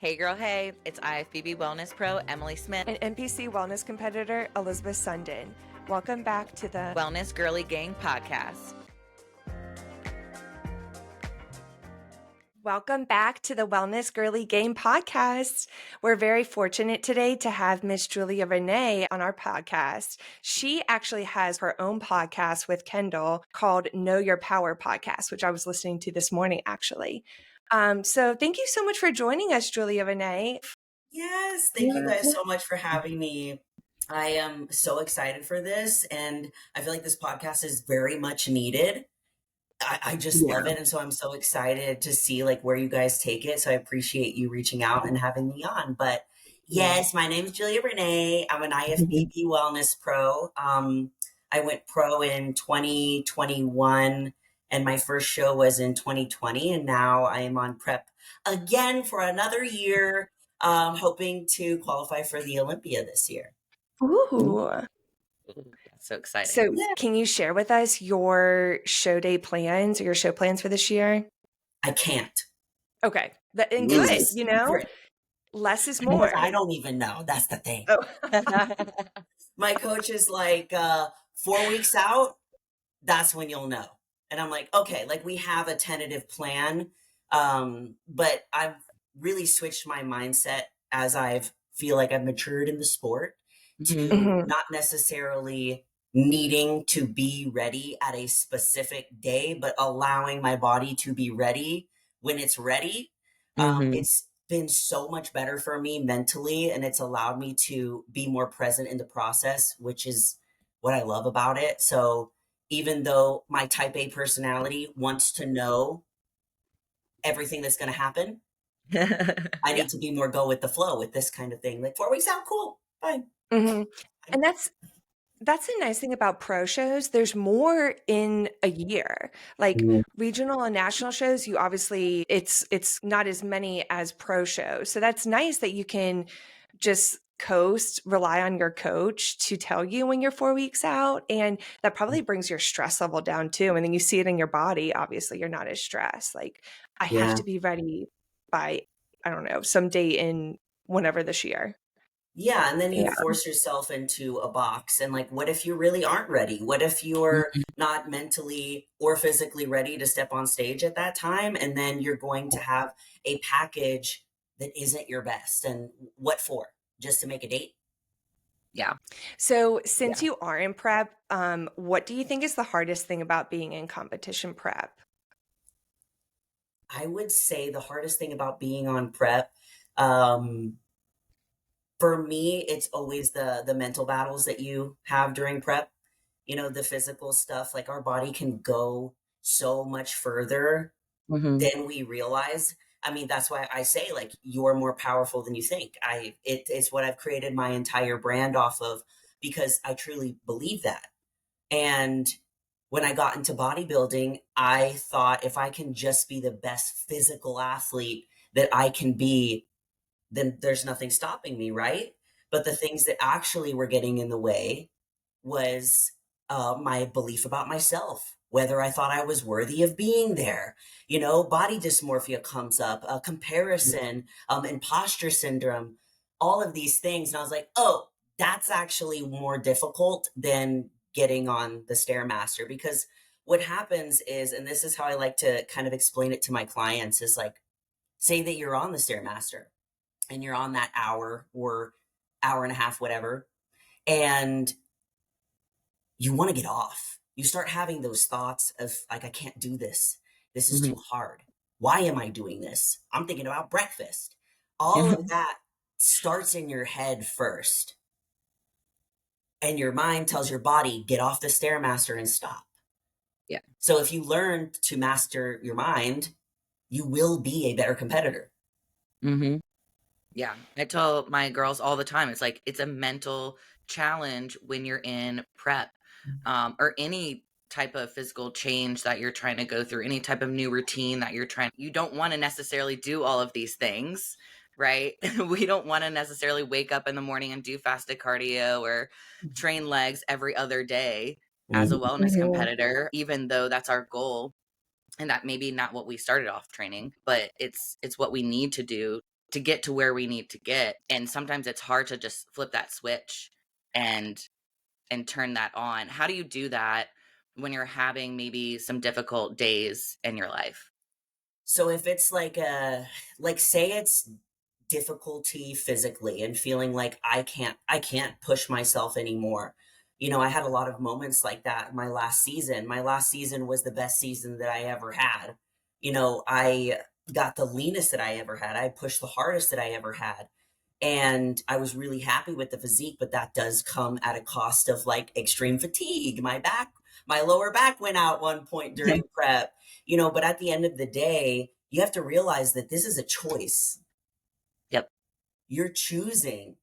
Hey girl, hey, it's IFBB Wellness Pro Emily Smith and NPC Wellness competitor Elizabeth Sundin. Welcome back to the Wellness Girlie Gang podcast. Welcome back to the Wellness Girlie Gang podcast. We're very fortunate today to have Miss Julia Rene on our podcast. She actually has her own podcast with Kendall called Know Your Power Podcast, which I was listening to this morning, actually. So thank you so much for joining us, Julia Rene. Yes, thank you guys so much for having me. I am so excited for this, and I feel like this podcast is very much needed. I just love it, and so I'm so excited to see like where you guys take it. So I appreciate you reaching out and having me on. But yes, my name is Julia Rene. I'm an IFBB Wellness Pro. I went pro in 2021, and my first show was in 2020, and now I am on prep again for another year, hoping to qualify for the Olympia this year. Ooh. So exciting. So can you share with us your show day plans or your show plans for this year? I can't. Okay. And good, you know, less is more. I don't even know. That's the thing. Oh. My coach is like, 4 weeks out, that's when you'll know. And I'm like, okay, like we have a tentative plan. But I've really switched my mindset as feel like I've matured in the sport to not necessarily needing to be ready at a specific day, but allowing my body to be ready when it's ready. It's been so much better for me mentally, and it's allowed me to be more present in the process, which is what I love about it. So even though my type A personality wants to know everything that's going to happen, I need to be more go with the flow with this kind of thing. Like 4 weeks out, cool, fine. And that's a nice thing about pro shows. There's more in a year. Like regional and national shows, you obviously it's not as many as pro shows. So that's nice that you can just coast, rely on your coach to tell you when you're 4 weeks out. And that probably brings your stress level down too. And then you see it in your body. Obviously, you're not as stressed. Like, I have to be ready by, I don't know, some date in whenever this year. Yeah, and then you force yourself into a box. And like, what if you really aren't ready? What if you're not mentally or physically ready to step on stage at that time? And then you're going to have a package that isn't your best. And what for? Just to make a date? Yeah. So since you are in prep, what do you think is the hardest thing about being in competition prep? I would say the hardest thing about being on prep, for me, it's always the mental battles that you have during prep. You know, the physical stuff, like our body can go so much further than we realize. I mean, that's why I say like you're more powerful than you think. It's what I've created my entire brand off of, because I truly believe that. And when I got into bodybuilding, I thought if I can just be the best physical athlete that I can be, then there's nothing stopping me, right? But the things that actually were getting in the way was my belief about myself, whether I thought I was worthy of being there. You know, body dysmorphia comes up, comparison, imposter syndrome, all of these things. And I was like, oh, that's actually more difficult than getting on the Stairmaster, because what happens is, and this is how I like to kind of explain it to my clients, is like, say that you're on the Stairmaster and you're on that hour or hour and a half, whatever, and you want to get off. You start having those thoughts of like, I can't do this. This is too hard. Why am I doing this? I'm thinking about breakfast. All of that starts in your head first. And your mind tells your body, get off the Stairmaster and stop. Yeah. So if you learn to master your mind, you will be a better competitor. Yeah. I tell my girls all the time, it's like, it's a mental challenge when you're in prep, or any type of physical change that you're trying to go through, any type of new routine that you don't want to necessarily do all of these things, right? We don't want to necessarily wake up in the morning and do fasted cardio or train legs every other day as a wellness competitor, even though that's our goal. And that maybe not what we started off training, but it's what we need to do to get to where we need to get. And sometimes it's hard to just flip that switch and turn that on. How do you do that when you're having maybe some difficult days in your life? So if it's like say it's difficulty physically and feeling like I can't push myself anymore. You know, I had a lot of moments like that my last season. My last season was the best season that I ever had. You know, I got the leanest that I ever had. I pushed the hardest that I ever had. And I was really happy with the physique, but that does come at a cost of like extreme fatigue. My lower back went out one point during prep, you know, but at the end of the day, you have to realize that this is a choice. Yep. You're choosing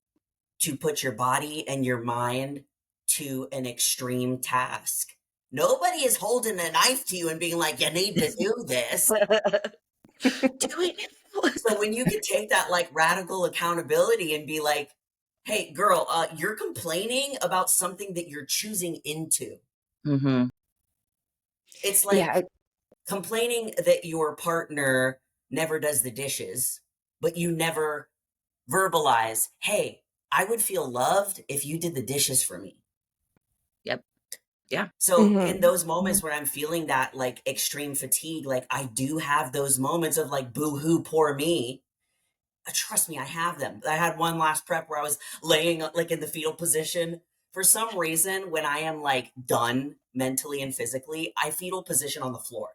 to put your body and your mind to an extreme task. Nobody is holding a knife to you and being like, you need to do this. Do it. So when you can take that like radical accountability and be like, hey, girl, you're complaining about something that you're choosing into. Mm-hmm. It's like Yeah. complaining that your partner never does the dishes, but you never verbalize, hey, I would feel loved if you did the dishes for me. Yep. Yeah. So in Mhm. those moments where I'm feeling that like extreme fatigue, like I do have those moments of like, boo hoo, poor me. Trust me, I have them. I had one last prep where I was laying like in the fetal position. For some reason, when I am like done mentally and physically, I fetal position on the floor.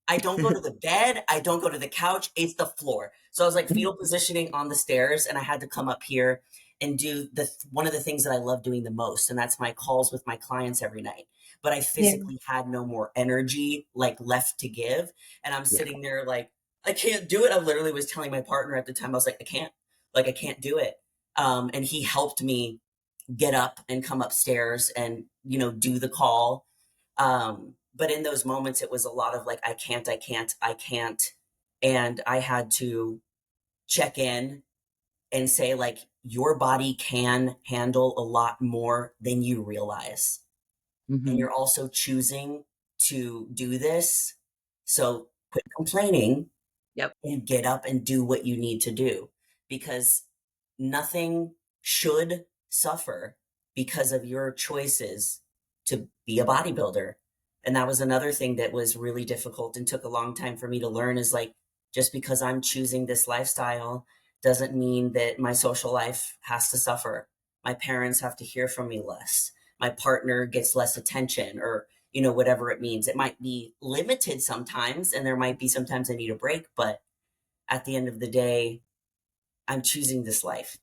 I don't go to the bed. I don't go to the couch. It's the floor. So I was like fetal positioning on the stairs, and I had to come up here and do the one of the things that I love doing the most, and that's my calls with my clients every night. But I Yeah. physically had no more energy like left to give, and I'm Yeah. sitting there like I can't do it. I literally was telling my partner at the time I was like I can't do it. And he helped me get up and come upstairs and you know do the call, but in those moments it was a lot of like I can't, and I had to check in and say like your body can handle a lot more than you realize, and Mm-hmm. you're also choosing to do this, so quit complaining Yep. and get up and do what you need to do, because nothing should suffer because of your choices to be a bodybuilder. And that was another thing that was really difficult and took a long time for me to learn, is like just because I'm choosing this lifestyle doesn't mean that my social life has to suffer. My parents have to hear from me less. My partner gets less attention, or you know whatever it means. It might be limited sometimes, and there might be sometimes I need a break, but at the end of the day, I'm choosing this life.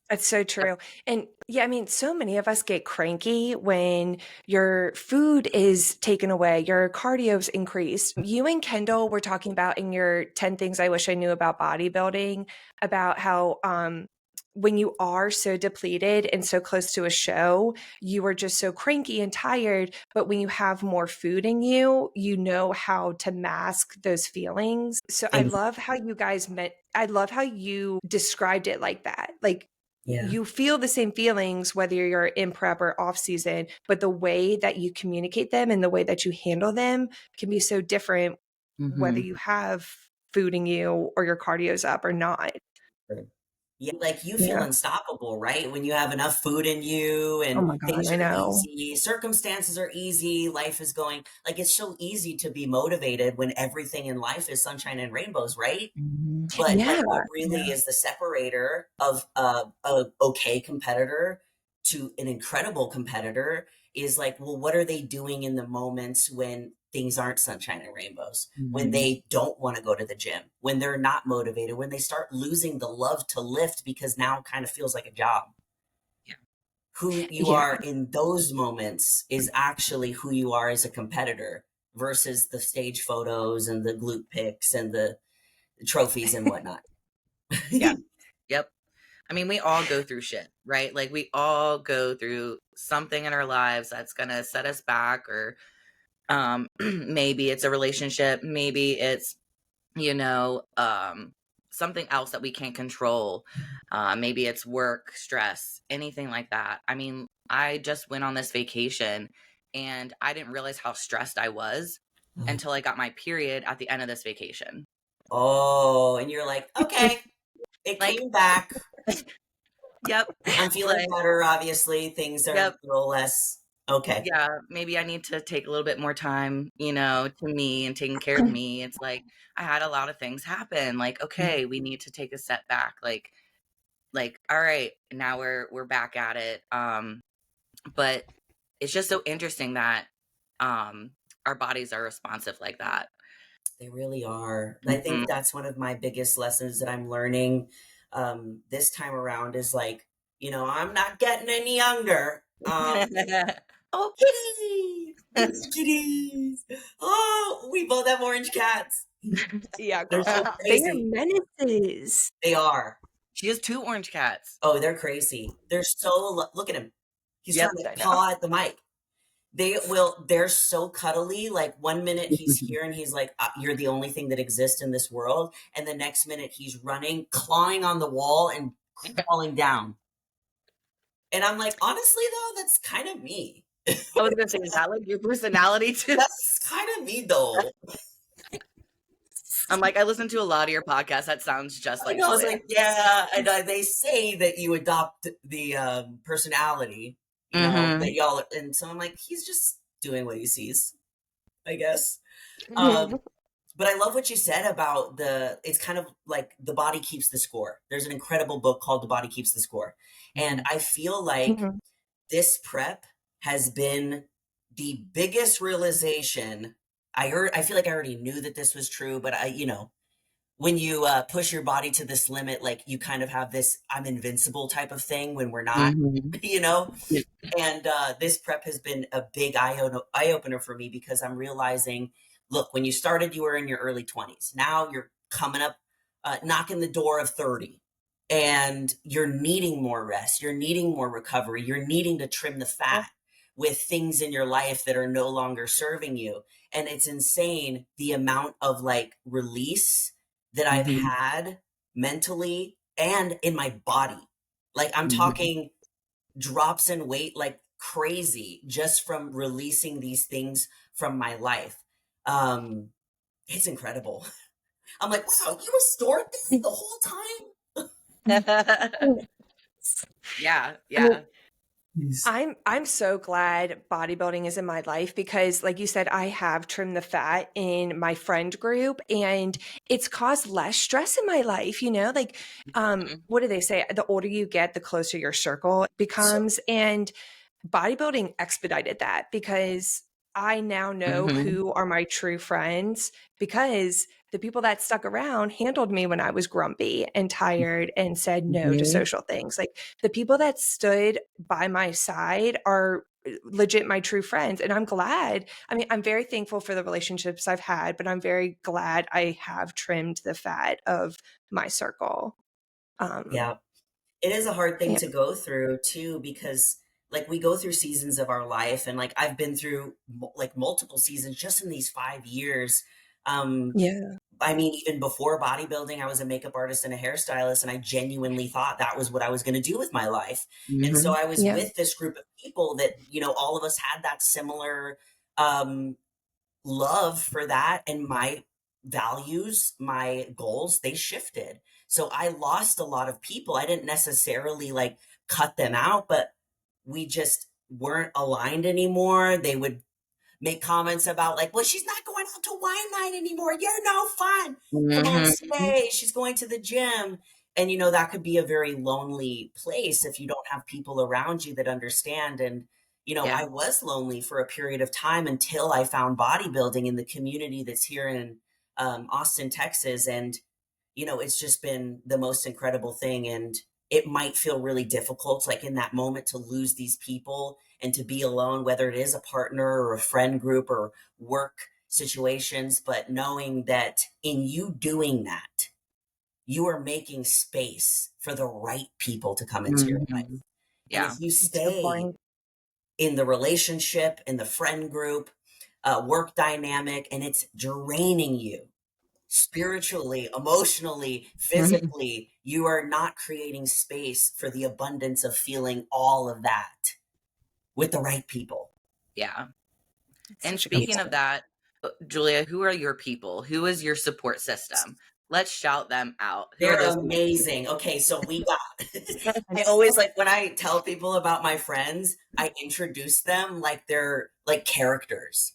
That's so Yep. true. And yeah, I mean, so many of us get cranky when your food is taken away, your cardio's increased. You and Kendall were talking about in your 10 things I wish I knew about bodybuilding, about how when you are so depleted and so close to a show, you are just so cranky and tired. But when you have more food in you, you know how to mask those feelings. So I love how you guys met. I love how you described it like that. Like, Yeah. you feel the same feelings whether you're in prep or off season, but the way that you communicate them and the way that you handle them can be so different whether Mm-hmm. you have food in you or your cardio's up or not. Yeah, like you feel Yeah. unstoppable, right? When you have enough food in you Oh and my God, things I are know. easy, circumstances are easy, life is going like it's so easy to be motivated when everything in life is sunshine and rainbows, right? Mm-hmm. But Yeah. like what really Yeah. is the separator of a okay competitor to an incredible competitor is like, well, what are they doing in the moments when things aren't sunshine and rainbows, when Mm-hmm. they don't want to go to the gym, when they're not motivated, when they start losing the love to lift because now it kind of feels like a job. Yeah. Who you Yeah. are in those moments is actually who you are as a competitor versus the stage photos and the glute pics and the trophies and whatnot. Yeah. Yep. I mean, we all go through shit, right? Like we all go through something in our lives that's gonna set us back, or maybe it's a relationship, maybe it's, you know, something else that we can't control. Maybe it's work, stress, anything like that. I mean, I just went on this vacation and I didn't realize how stressed I was until I got my period at the end of this vacation. Oh, and you're like, okay. It Like, came back. yep. I'm feeling Like, better, obviously. Things are a yep. little less okay. Yeah, maybe I need to take a little bit more time, to me and taking care of me. It's like I had a lot of things happen. Like, okay, we need to take a step back. Like, all right, now we're back at it. But it's just so interesting that our bodies are responsive like that. They really are. I think Mhm. that's one of my biggest lessons that I'm learning this time around is like, I'm not getting any younger. Oh, kitties! Kitties, kitties! Oh, we both have orange cats. Yeah, They're girl. so They are crazy. menaces. They are. She has 2 orange cats. Oh, they're crazy. They're so, look at him. He's trying Yep. to I know. paw at the mic. They're so cuddly. Like one minute he's here and he's like, you're the only thing that exists in this world. And the next minute he's running, clawing on the wall and crawling down. And I'm like, honestly though, that's kind of me. I was gonna say, is that like your personality too? That's kind of me though. I'm like, I listen to a lot of your podcasts. That sounds just I like know. I was Julia. like, yeah. And they say that you adopt the personality, that Mm-hmm. y'all. And so I'm like, he's just doing what he sees, I guess. Um, but I love what you said about it's kind of like the body keeps the score. There's an incredible book called The Body Keeps the Score. And I feel like Mhm. this prep has been the biggest realization. I feel like I already knew that this was true, but when you push your body to this limit, like you kind of have this I'm invincible type of thing when we're not, Mm-hmm. you know? And this prep has been a big eye opener for me because I'm realizing, look, when you started, you were in your early 20s. Now you're coming up, knocking the door of 30, and you're needing more rest. You're needing more recovery. You're needing to trim the fat with things in your life that are no longer serving you. And it's insane the amount of like release that I've Mm-hmm. had mentally and in my body. Like I'm Mm-hmm. talking drops in weight like crazy just from releasing these things from my life. Um, it's incredible. I'm like, wow, you restored this the whole time? Yeah, I mean, yeah. Yes. I'm so glad bodybuilding is in my life because, like you said, I have trimmed the fat in my friend group and it's caused less stress in my life, Like, Mhm. what do they say? The older you get, the closer your circle So, becomes. And bodybuilding expedited that because I now know Mhm. who are my true friends because the people that stuck around handled me when I was grumpy and tired and said no to Mhm. social things. Like the people that stood by my side are legit my true friends. And I'm glad. I mean, I'm very thankful for the relationships I've had, but I'm very glad I have trimmed the fat of my circle. Um, yeah, it is a hard thing yeah. to go through too, because like we go through seasons of our life and like I've been through like multiple seasons just in these 5 years. Um, Yeah. I mean, even before bodybuilding, I was a makeup artist and a hairstylist, and I genuinely thought that was what I was going to do with my life. And so Mhm. I was Yeah. with this group of people that, all of us had that similar um, love for that. And my values, my goals, they shifted. So I lost a lot of people. I didn't necessarily like cut them out, but we just weren't aligned anymore. They would make comments about like, well, she's not going out to wine night anymore. You're no fun. Come on, Mhm. stay. She's going to the gym. And that could be a very lonely place if you don't have people around you that understand. And Yeah. I was lonely for a period of time until I found bodybuilding in the community that's here in Austin, Texas. And it's just been the most incredible thing. And it might feel really difficult, like in that moment, to lose these people and to be alone, whether it is a partner or a friend group or work situations. But knowing that in you doing that, you are making space for the right people to come into your life. Mhm. And Yeah. if you It's so stay important. in the relationship, in the friend group, work dynamic, and it's draining you, spiritually, emotionally, Mhm. physically, you are not creating space for the abundance of feeling all of that with the right people. Yeah. It's And such a good speaking It's of point. that, Julia, who are your people? Who is your support system? let's shout them out. Who are They're those amazing. Okay, so we got I always like when I tell people about my friends, I introduce them like they're like characters.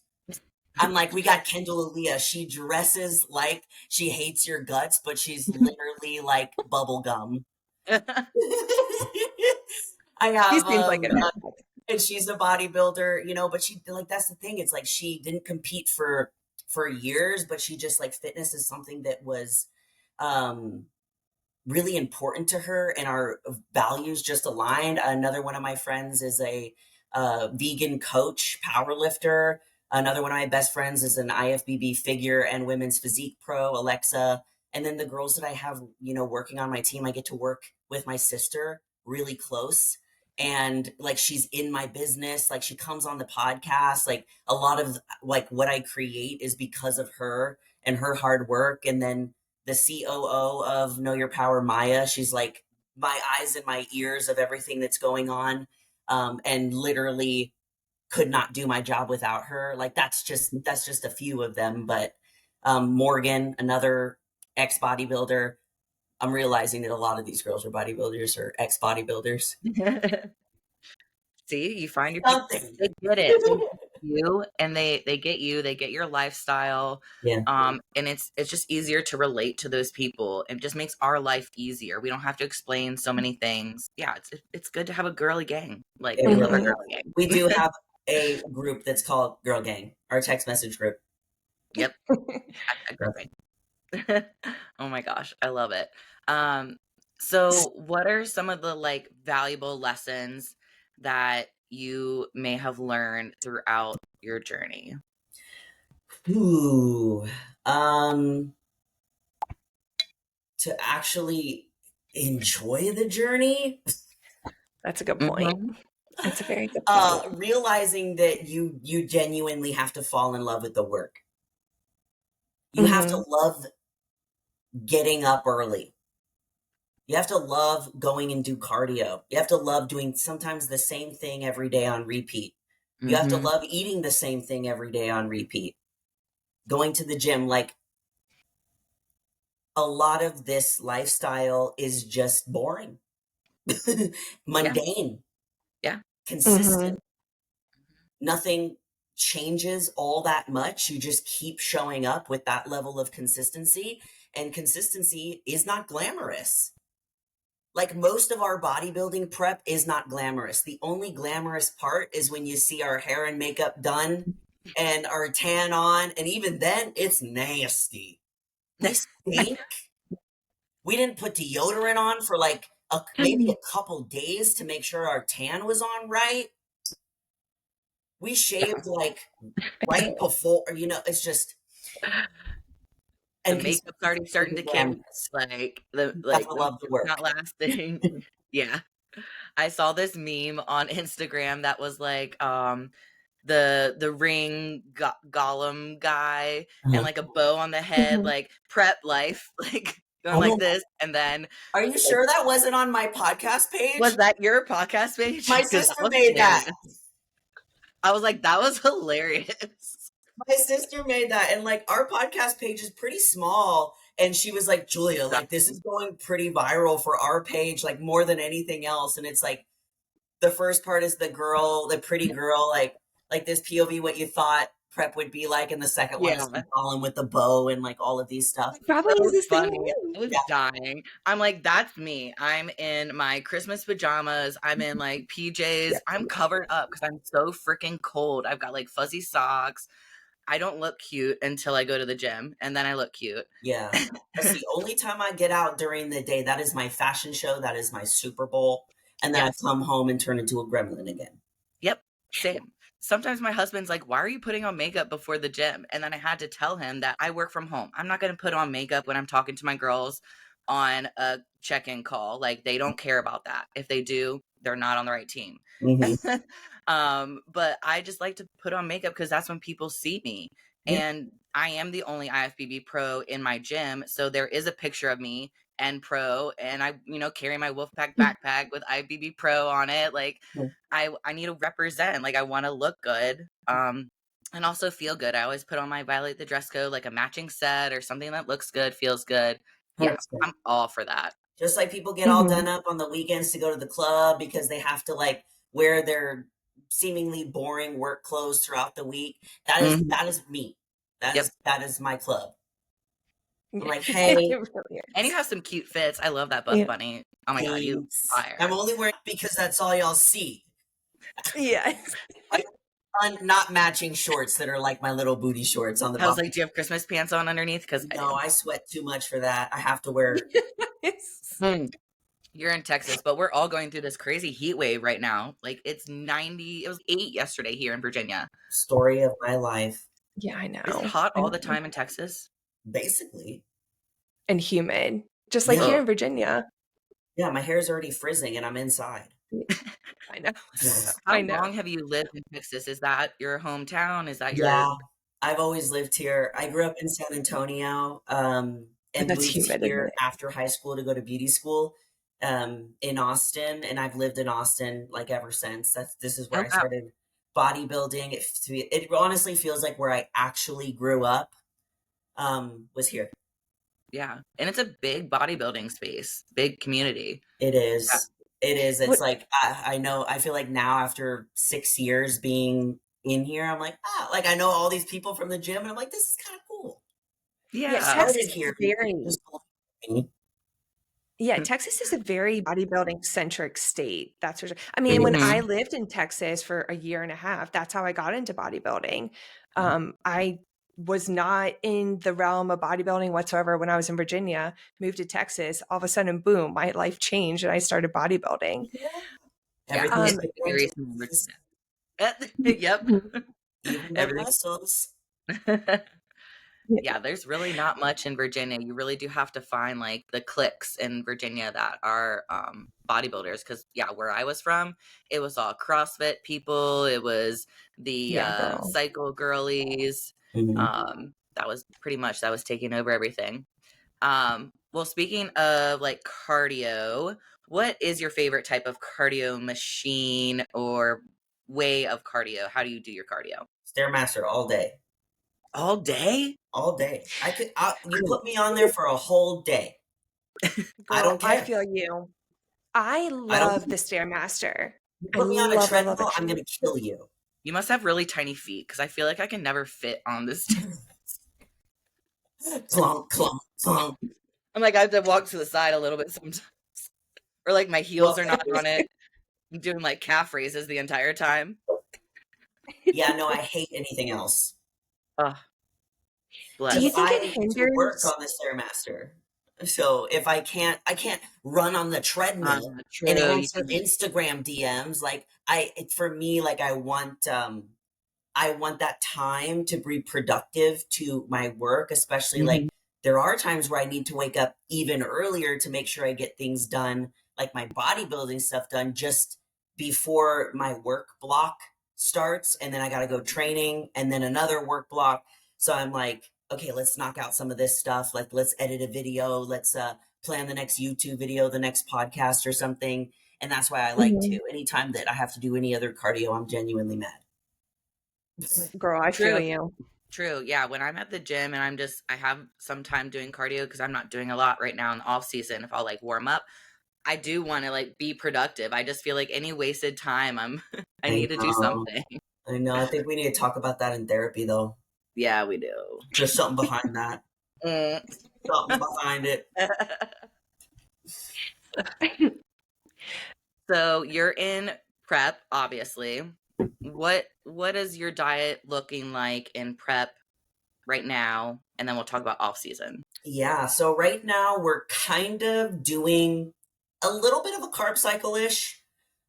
I'm like, we got Kendall Aaliyah. She dresses like she hates your guts, but she's literally like bubble gum. I He have seems like it. and she's a bodybuilder, you know, but she like that's the thing. It's like she didn't compete for years, but she just like fitness is something that was um really important to her and our values just aligned. Another one of my friends is a vegan coach, power lifter. Another one of my best friends is an IFBB figure and women's physique pro, Alexa. And then the girls that I have, you know, working on my team, I get to work with my sister really close. And like she's in my business, like she comes on the podcast. Like a lot of like what I create is because of her and her hard work. And then the COO of Know Your Power, Maya. She's like my eyes and my ears of everything that's going on. And literally could not do my job without her. Like that's just a few of them. But Morgan, another ex bodybuilder. I'm realizing that a lot of these girls are bodybuilders or ex bodybuilders. See, you find your people. Something. They get it. They get you, and they get you. They get your lifestyle. Yeah. And it's just easier to relate to those people. It just makes our life easier. We don't have to explain so many things. Yeah, it's good to have a girly gang. Like It we really love our is. girly gang. We do have a group that's called Girl Gang, our text message group. Yep. Hashtag girl gang. Oh my gosh, I love it. So what are some of the like valuable lessons that you may have learned throughout your journey? Ooh. To actually enjoy the journey. That's a good point. Mhm. That's a very good point. Realizing that you genuinely have to fall in love with the work. You have to love getting up early. You have to love going and do cardio. You have to love doing sometimes the same thing every day on repeat. You have to Mhm. love eating the same thing every day on repeat. Going to the gym, like a lot of this lifestyle is just boring, Yeah. mundane, Yeah. consistent. Nothing changes all that much. You just keep showing up with that level of consistency. And consistency is not glamorous. Like most of our bodybuilding prep is not glamorous. The only glamorous part is when you see our hair and makeup done and our tan on. And even then, it's nasty. We stink. We didn't put deodorant on for like maybe a couple days to make sure our tan was on right. We shaved like right before, you know, it's just The and makeup's already consistency starting isn't to kick. glamorous. Like You have to the love the makeup's work. not lasting. Yeah. I saw this meme on Instagram that was like the ring golem guy and Uh-huh. like a bow on the head, like prep life, like going Oh, like this, and then are you like, sure that wasn't on my podcast was page? that your podcast page? My Because that sister was made that. hilarious. I was like, that was hilarious. My sister made that. And like our podcast page is pretty small. And she was like, Julia, So, like this is going pretty viral for our page, like more than anything else. And it's like the first part is the girl, the pretty girl, like this POV, what you thought prep would be like. And the second one is yeah. Colin with the bow and like all of these stuff. Probably is So the same funny. one. I was Yeah. dying. I'm like, that's me. I'm in my Christmas pajamas. I'm in like PJs. I'm covered up because I'm so freaking cold. I've got like fuzzy socks. I don't look cute until I go to the gym, and then I look cute. Yeah. That's the only time I get out during the day. That is my fashion show. That is my Super Bowl. And then I Yes. come home and turn into a gremlin again. Yep. Same. Sometimes my husband's like, why are you putting on makeup before the gym? And then I had to tell him that I work from home. I'm not going to put on makeup when I'm talking to my girls on a check-in call. Like they don't care about that. If they do, they're not on the right team. Mm-hmm. But I just like to put on makeup because that's when people see me. Yeah. And I am the only IFBB pro in my gym. So there is a picture of me and pro, and I, carry my Wolfpack backpack with IFBB pro on it. Like I need to represent, like I want to look good. And also feel good. I always put on my violate the dress code, like a matching set or something that looks good, feels good. Yeah, 100%. I'm all for that. Just like people get all done up on the weekends to go to the club because they have to like wear their seemingly boring work clothes throughout the week. That is me. Yep. That is my club. I'm like, It hey, really And you is. have some cute fits. I love that Buff Yeah. Bunny. Oh my God, you thanks. I'm fire. only wearing because that's all y'all see. Yes. Not matching shorts that are like my little booty shorts on the I was bottom. like, do you have Christmas pants on underneath? Because I No, do. I sweat too much for that. I have to wear Yes. You're in Texas, but we're all going through this crazy heat wave right now. Like it's 90, it was 8 yesterday here in Virginia. story of my life. Yeah, I Is it know. hot I all the know. time in Texas? Basically. And humid, just like Yeah. here Oh, in Virginia. Yeah, my hair's already frizzing and I'm inside. I know. how I know. long have you lived in Texas? Is that your hometown? Is that your Yeah, I've always lived here. I grew up in San Antonio, But and that's moved humid, isn't here it? after high school to go to beauty school, in Austin, and I've lived in Austin like ever since. This is where oh I wow. started bodybuilding. It honestly feels like where I actually grew up, was here. Yeah. And it's a big bodybuilding space, big community. It Yeah. is. It is. It's What like I know. I feel like now after 6 years being in here, I'm like, like I know all these people from the gym, and I'm like, this is kind of cool. yeah, Yeah. Started Texas is here. very Just told me. Yeah, Texas is a very bodybuilding centric state. That's for sure. I mean, when I Mhm. lived in Texas for a year and a half, that's how I got into bodybuilding. I was not in the realm of bodybuilding whatsoever when I was in Virginia, moved to Texas. All of a sudden, boom, my life changed and I started bodybuilding. Yeah. Yeah. Everything's Um, It's bigger in very similar to Texas, that. Yep. even the Everything. muscles. Yeah, there's really not much in Virginia. You really do have to find like the cliques in Virginia that are bodybuilders. Because yeah, where I was from, it was all CrossFit people. It was the yeah, girl. cycle girlies. Mhm. That was pretty much that was taking over everything. Well, speaking of like cardio, what is your favorite type of cardio machine or way of cardio? How do you do your cardio? Stairmaster all day. All day? All day. You I- put me on there for a whole day. I Girl, don't I care. feel you. I I don't love care. the Stairmaster. You I put me on a love treadmill, it. I'm gonna kill you. You must have really tiny feet because I feel like I can never fit on this. Clunk, clunk, clunk. I'm like, I have to walk to the side a little bit sometimes, or like my heels Well, are not on it. I'm doing like calf raises the entire time. yeah, no, I hate anything else. Oh, Do Because you bless. think it I need to work hinders? on the Stairmaster. So if I can't run on the treadmill and True. You answer can. Instagram DMs. Like for me, like I want that time to be productive to my work, especially like Mhm. there are times where I need to wake up even earlier to make sure I get things done, like my bodybuilding stuff done just before my work block starts. And then I got to go training and then another work block. So I'm like, okay, let's knock out some of this stuff. Like, let's edit a video. Let's plan the next YouTube video, the next podcast or something. And that's why I like to. Mhm. Anytime that I have to do any other cardio, I'm genuinely mad. Girl, I feel True. you. True. Yeah. When I'm at the gym and I have some time doing cardio because I'm not doing a lot right now in the off season. If I'll like warm up, I do want to like be productive. I just feel like any wasted time, I I need to do know. something. I know. I think we need to talk about that in therapy, though. Yeah, we do. There's something behind that. Mm. Something behind it. So you're in prep, obviously. What is your diet looking like in prep right now? And then we'll talk about off season. Yeah. So right now we're kind of doing a little bit of a carb cycle ish,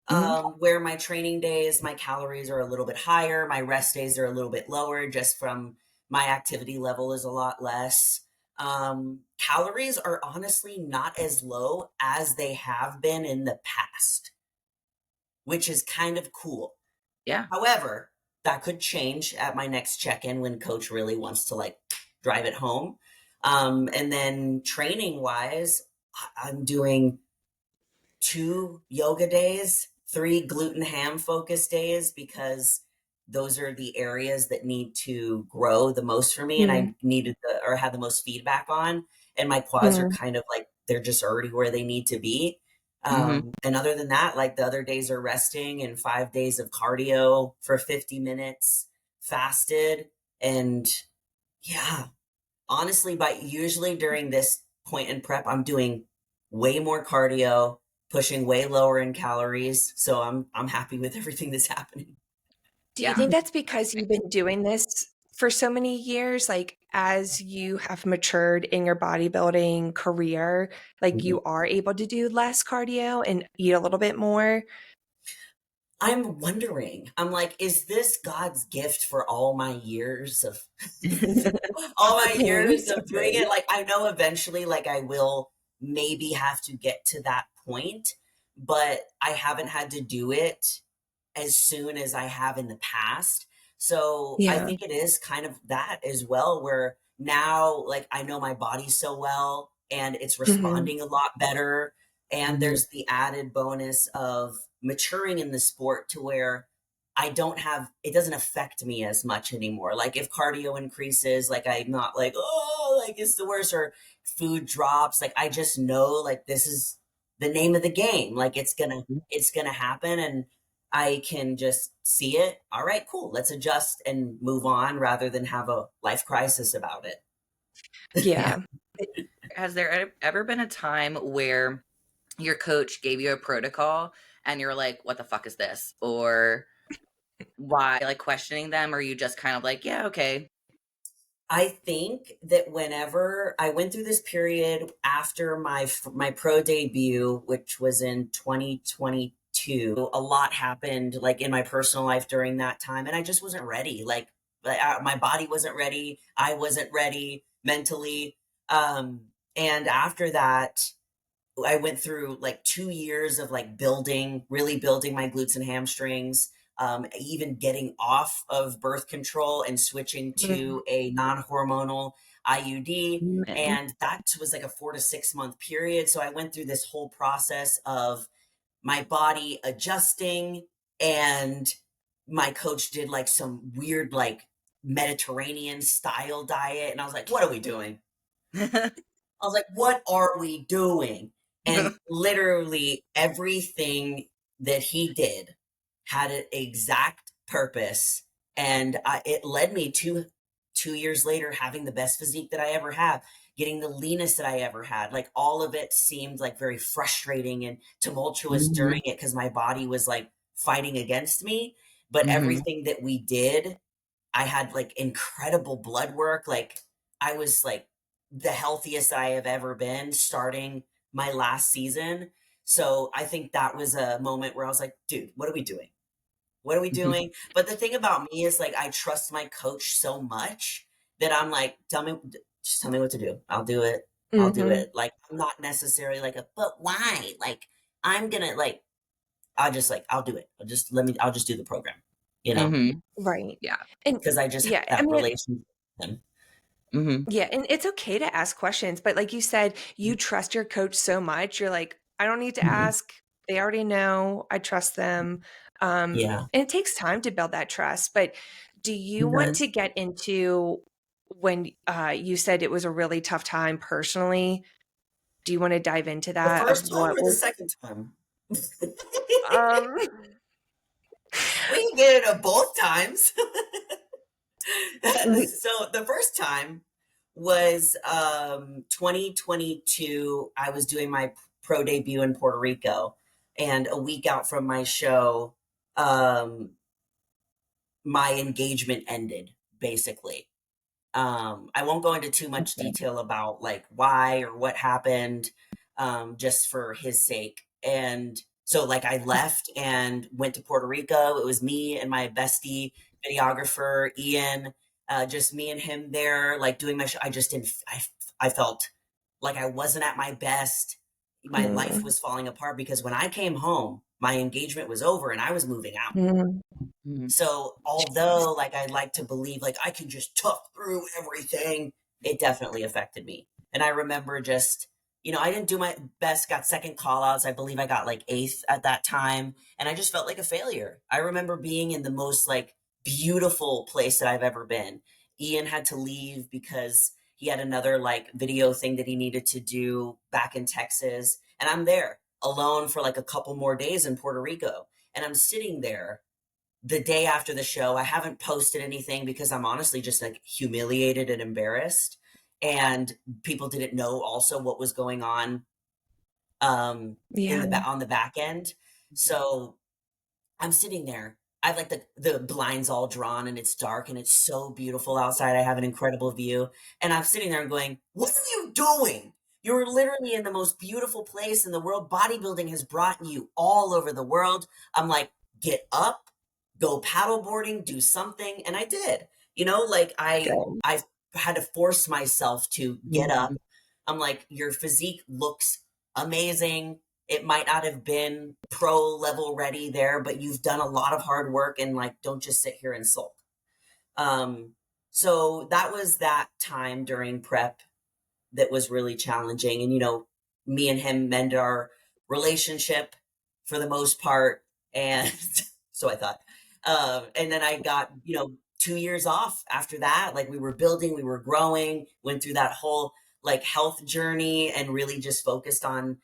Hmm. where my training days, my calories are a little bit higher, my rest days are a little bit lower, just from my activity level is a lot less. Calories are honestly not as low as they have been in the past, which is kind of cool. Yeah. However, that could change at my next check-in when coach really wants to like drive it home. And then training wise, I'm doing 2 yoga days, 3 gluten ham focus days because those are the areas that need to grow the most for me, and Mm, I needed or had the most feedback on. And my quads are mm, kind of like, they're just already where they need to be. Mhm. And other than that, like the other days are resting and 5 days of cardio for 50 minutes fasted. And yeah, honestly, by usually during this point in prep, I'm doing way more cardio, pushing way lower in calories. So I'm happy with everything that's happening. Do you Yeah. think that's because you've been doing this for so many years? Like, as you have matured in your bodybuilding career, like Mhm. you are able to do less cardio and eat a little bit more? I'm wondering, I'm like, is this God's gift for all my years of all my years of doing it? Like, I know eventually, like, I will maybe have to get to that point, but I haven't had to do it as soon as I have in the past. So I Yeah. think it is kind of that as well, where now, like, I know my body so well and it's Mhm. responding a lot better. And Mhm. there's the added bonus of maturing in the sport to where I don't have, it doesn't affect me as much anymore. Like if cardio increases, like I'm not like, oh, like it's the worst, or food drops. Like I just know like this is the name of the game. Like it's gonna happen. And I can just see it. All right, cool. Let's adjust and move on rather than have a life crisis about it. Yeah. Yeah. Has there ever been a time where your coach gave you a protocol and you're like, "What the fuck is this?" Or why, like, questioning them, or are you just kind of like, "Yeah, okay." I think that whenever I went through this period after my pro debut, which was in 2022, a lot happened like in my personal life during that time, and I just wasn't ready. My body wasn't ready, I wasn't ready mentally. And after that, I went through like 2 years of like really building my glutes and hamstrings, even getting off of birth control and switching Mm, to a non hormonal IUD. Mhm. And that was like a 4 to 6 month period. So I went through this whole process of my body adjusting, and my coach did like some weird, like Mediterranean style diet. And I was like, what are we doing? I was like, what are we doing? And literally everything that he did had an exact purpose. And it led me to 2 years later having the best physique that I ever had, getting the leanest that I ever had. Like all of it seemed like very frustrating and tumultuous during Mhm. it because my body was like fighting against me. But Mhm. everything that we did, I had like incredible blood work. Like I was like the healthiest I have ever been starting my last season. So I think that was a moment where I was like, dude, what are we doing? What are we Mhm. doing? But the thing about me is like I trust my coach so much that I'm like, just tell me what to do. I'll do it. I'll do mhm. it. Like I'm not necessarily like but why? Like I'm gonna like I'll do it. I'll just do the program, you know, Mhm. Right. Yeah. And because I just have yeah, I that mean, relationship with him. Mhm. yeah, and it's okay to ask questions, but like you said, you trust your coach so much. You're like, I don't need to Mhm. ask. They already know. I trust them. Yeah. And it takes time to build that trust. But do you It want to does. get into when you said it was a really tough time personally? Do you want to dive into The that of first time what or the was second time? um We can get it at both times. we- So the first time was 2022. I was doing my pro debut in Puerto Rico, and a week out from my show, um, my engagement ended, basically. I won't go into too much Okay. detail about like why or what happened, just for his sake. And so, like, I left and went to Puerto Rico. It was me and my bestie videographer, Ian, just me and him there, like doing my show. I just didn't, I felt like I wasn't at my best. My life mm, was falling apart because when I came home, my engagement was over and I was moving out. mm, Mhm. So although like I like to believe like I can just tough through everything, it definitely affected me. And I remember just, I didn't do my best, got second call outs. I believe I got like eighth at that time. And I just felt like a failure. I remember being in the most like beautiful place that I've ever been. Ian had to leave because he had another like video thing that he needed to do back in Texas. And I'm there alone for like a couple more days in Puerto Rico. And I'm sitting there the day after the show. I haven't posted anything because I'm honestly just like humiliated and embarrassed. And people didn't know also what was going on in Yeah. on the back end. So I'm sitting there. I have like the blinds all drawn and it's dark and it's so beautiful outside. I have an incredible view. And I'm sitting there and going, what are you doing? You're literally in the most beautiful place in the world. Bodybuilding has brought you all over the world. I'm like, get up, go paddleboarding, do something. And I did. You know, like Good. I had to force myself to get up. Mhm. I'm like, your physique looks amazing. It might not have been pro level ready there, but you've done a lot of hard work and like don't just sit here and sulk. Um, so that was that time during prep that was really challenging. And, you know, me and him mended our relationship for the most part. And so I thought. And then I got, you know, 2 years off after that. Like we were building, we were growing, went through that whole like health journey and really just focused on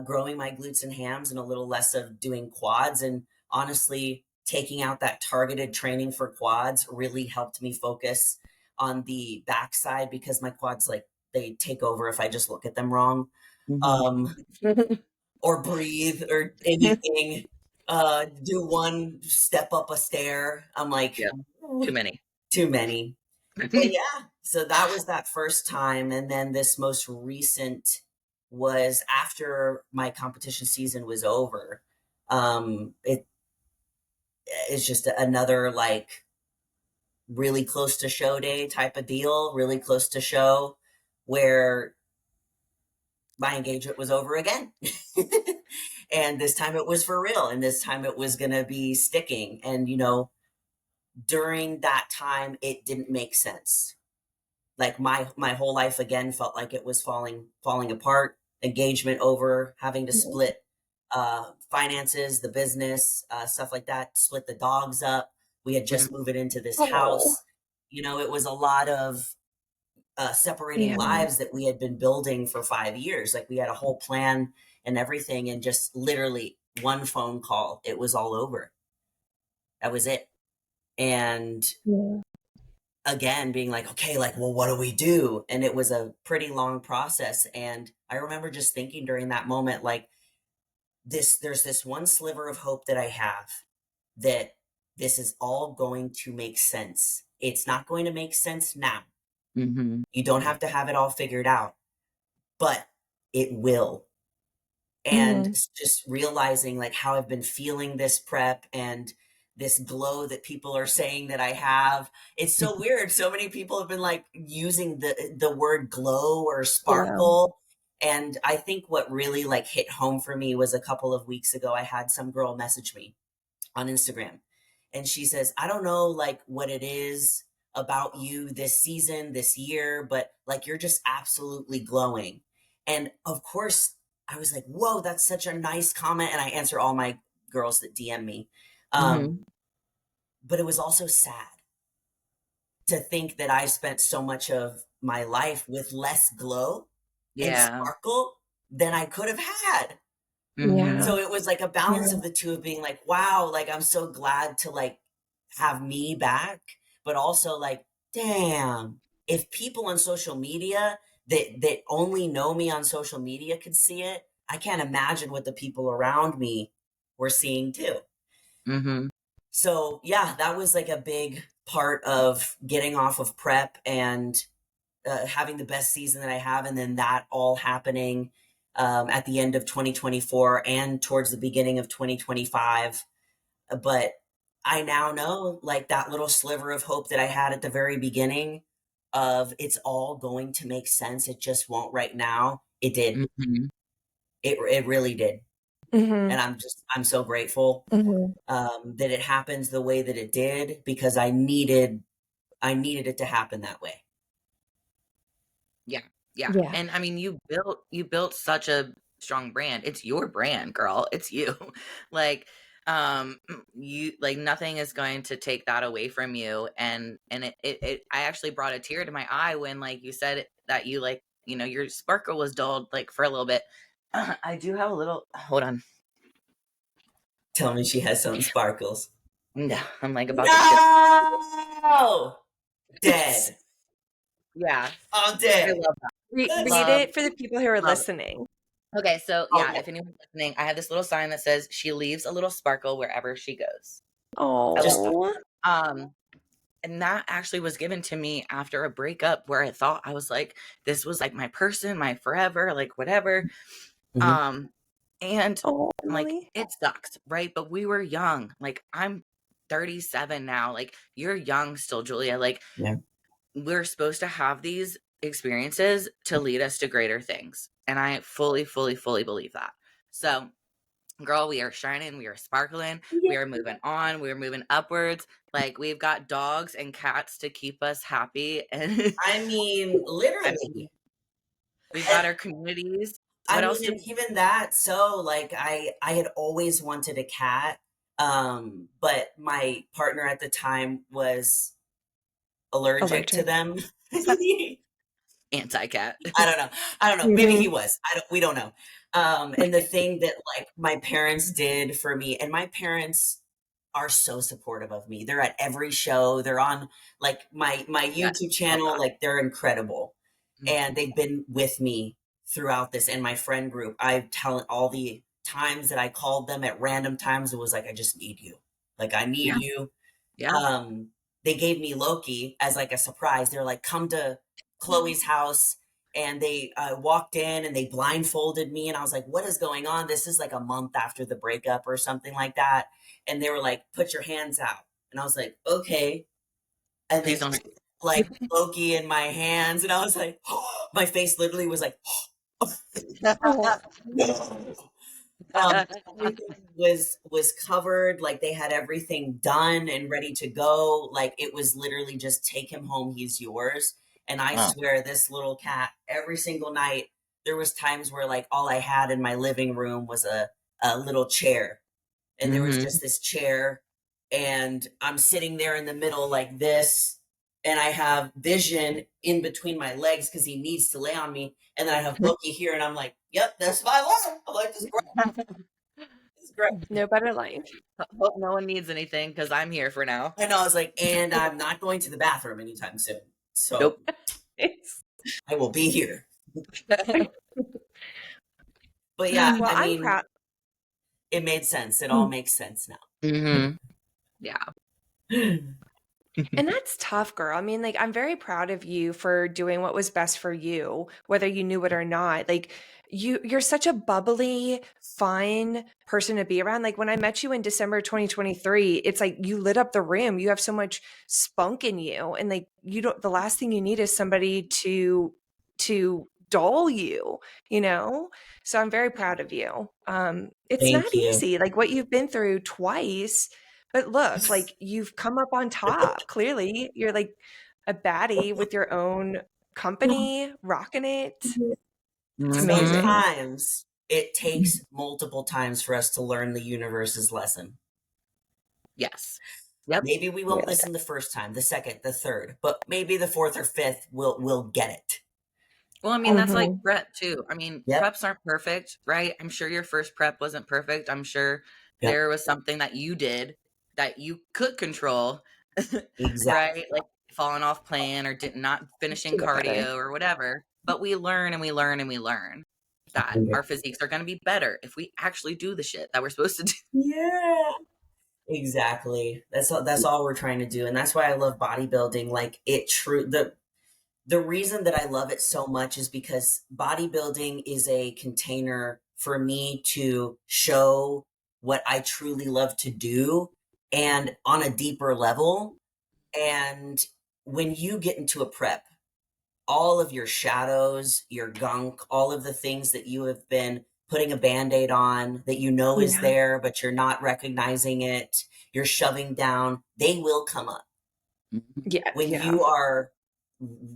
growing my glutes and hams and a little less of doing quads. And honestly, taking out that targeted training for quads really helped me focus on the backside because my quads like they take over if I just look at them wrong, Mhm. or breathe or anything. Do one step up a stair. I'm like, Yeah, too many. too many. But yeah, so that was that first time. And then this most recent was after my competition season was over. It is just another like really close to show day type of deal, really close to show where my engagement was over again. And this time it was for real. And this time it was going to be sticking. And, you know, during that time, it didn't make sense. Like my whole life again felt like it was falling apart. Engagement over, having to split finances, the business, stuff like that, split the dogs up. We had just Mhm. moved it into this Oh, house. You know, it was a lot of separating yeah. lives that we had been building for 5 years. Like we had a whole plan and everything, and just literally one phone call, it was all over. That was it. And Yeah. again, being like, okay, like, well, what do we do? And it was a pretty long process. And I remember just thinking during that moment, like, there's this one sliver of hope that I have that this is all going to make sense. It's not going to make sense now. Mhm. You don't have to have it all figured out, but it will. And Mhm. just realizing like how I've been feeling this prep and this glow that people are saying that I have. It's so weird. So many people have been like using the word glow or Yeah. sparkle. And I think what really like hit home for me was a couple of weeks ago I had some girl message me on Instagram. And she says, I don't know like what it is about you this season, this year, but like you're just absolutely glowing. And of course, I was like, whoa, that's such a nice comment. And I answer all my girls that DM me. Mhm. But it was also sad to think that I spent so much of my life with less glow and Yeah. sparkle than I could have had. Yeah. Mhm. So it was like a balance Yeah. of the two of being like, wow, like I'm so glad to like have me back, but also like, damn, if people on social media that only know me on social media could see it, I can't imagine what the people around me were seeing too. Mhm. So yeah, that was like a big part of getting off of prep and having the best season that I have, and then that all happening at the end of 2024 and towards the beginning of 2025. But I now know like that little sliver of hope that I had at the very beginning of it's all going to make sense. It just won't right now. It did. Mhm. It really did. Mhm. And I'm so grateful Mhm. that it happens the way that it did because I needed it to happen that way. Yeah. Yeah. Yeah. And I mean, you built such a strong brand. It's your brand, girl. It's you. Like, you like nothing is going to take that away from you. And it I actually brought a tear to my eye when like you said that you like, you know, your sparkle was dulled like for a little bit. I do have a little, hold on. Tell me she has some sparkles. No, I'm like about to shit. No! Dead. Yeah. I'm I dead. love that. Read Love, it for the people who are love it. listening. Okay, so Oh, yeah, yeah. if anyone's listening, I have this little sign that says she leaves a little sparkle wherever she goes. I love Just Oh, that. And that actually was given to me after a breakup where I thought I was like, this was like my person, my forever, like whatever. Mhm. Um, and like Emily. it sucks, right? But we were young. Like I'm 37 now. Like you're young still, Julia. Like Yeah. we're supposed to have these experiences to lead us to greater things. And I fully, fully, fully believe that. So girl, we are shining, we are sparkling, we are moving on, we're moving upwards. Like we've got dogs and cats to keep us happy. And I mean, I mean, literally. we've And got our communities. I What mean, else do and even that, so like I had always wanted a cat. But my partner at the time was allergic to Allergic. them. I anti-cat? don't know. I don't know. Maybe he was. We don't know. And the thing that like my parents did for me, and my parents are so supportive of me. They're at every show. They're on like my Yeah, YouTube love channel. that. Like they're incredible, Mhm. and they've been with me throughout this. And my friend group, I tell all the times that I called them at random times. It was like I just need you. Like I need Yeah, you. yeah. They gave me Loki as like a surprise. They're like, come to Chloe's house. And they walked in and they blindfolded me. And I was like, what is going on? This is like a month after the breakup or something like that. And they were like, put your hands out. And I was like, okay. And they Please don't. like Loki in my hands. And I was like, my face literally was like, Oh, no. Everything was covered, like they had everything done and ready to go. Like it was literally just take him home, he's yours. And I Oh. swear this little cat, every single night, there was times where like all I had in my living room was a little chair. And there was Mm-hmm. just this chair, and I'm sitting there in the middle like this, and I have Vision in between my legs because he needs to lay on me. And then I have Loki here, and I'm like, yep, that's my life. I'm like, this is great. This is great. no better life. Hope no one needs anything because I'm here for now. And I was like, and I'm not going to the bathroom anytime soon. So Nope. I will be here. But yeah, Well, I I'm mean, proud. it made sense. It all makes sense now. Mm-hmm. Yeah. And that's tough, girl. I mean, like, I'm very proud of you for doing what was best for you, whether you knew it or not. Like, you're such a bubbly, fun person to be around. Like when I met you in December 2023, it's like you lit up the room. You have so much spunk in you. And like you don't the last thing you need is somebody to dull you, you know? So I'm very proud of you. It's Thank not you. easy, like what you've been through twice. But look, like you've come up on top. Clearly, you're like a baddie with your own company, rocking it. It's Mm-hmm. amazing. Sometimes it takes multiple times for us to learn the universe's lesson. Yes. Yep. Maybe we won't listen the first time, the second, the third, but maybe the fourth or fifth we'll get it. Well, I mean, that's like Mhm. prep too. I mean, Yep. preps aren't perfect, right? I'm sure your first prep wasn't perfect. I'm sure Yep. there was something that you did that you could control, Exactly. right? Like falling off plan or did not finishing Should get better. cardio or whatever. But we learn and we learn and we learn that our physiques are going to be better if we actually do the shit that we're supposed to do. Yeah. Exactly. That's all we're trying to do. And that's why I love bodybuilding. Like the reason that I love it so much is because bodybuilding is a container for me to show what I truly love to do and on a deeper level. And when you get into a prep, all of your shadows, your gunk, all of the things that you have been putting a band-aid on that you know is Yeah. there, but you're not recognizing it, you're shoving down, they will come up. Yeah. When Yeah. you are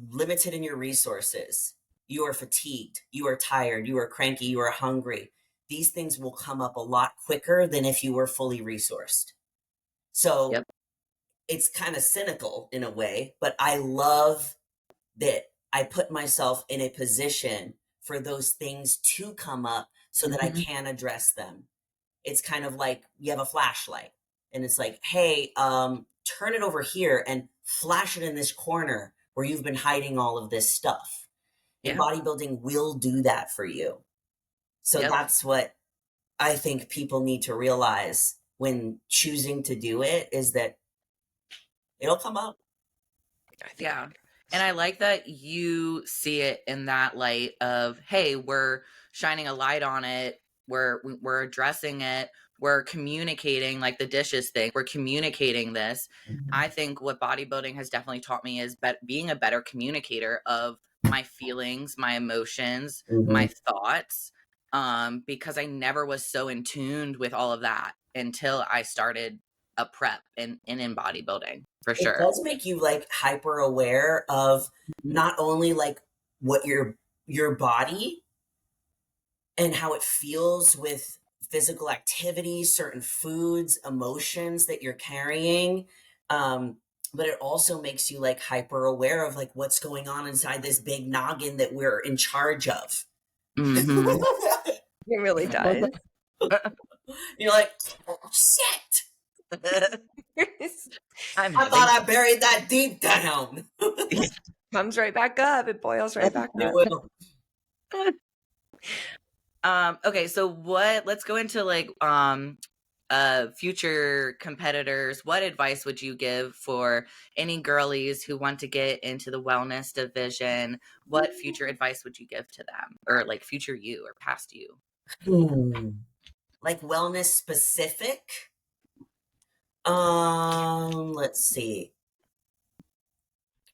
limited in your resources, you are fatigued, you are tired, you are cranky, you are hungry, these things will come up a lot quicker than if you were fully resourced. So Yep. it's kind of cynical in a way, but I love that I put myself in a position for those things to come up so that I can address them. It's kind of like you have a flashlight and it's like, hey, turn it over here and flash it in this corner where you've been hiding all of this stuff. And Yeah. bodybuilding will do that for you. So Yep. that's what I think people need to realize when choosing to do it, is that it'll come up. Yeah. And I like that you see it in that light of, hey, we're shining a light on it. We're addressing it. We're communicating, like the dishes thing. We're communicating this. I think what bodybuilding has definitely taught me is being a better communicator of my feelings, my emotions, my thoughts, because I never was so in tuned with all of that until I started a prep and in bodybuilding, for It sure. does make you like hyper aware of not only like what your body and how it feels with physical activity, certain foods, emotions that you're carrying, but it also makes you like hyper aware of like what's going on inside this big noggin that we're in charge of. Mm-hmm. It really does. You're like, oh, shit. I'm I thought having I buried that deep down. Comes right back up. It boils right back It up. will. Okay, so let's go into like future competitors. What advice would you give for any girlies who want to get into the wellness division? What future advice would you give to them, or like future you or past you? Like wellness specific? Let's see.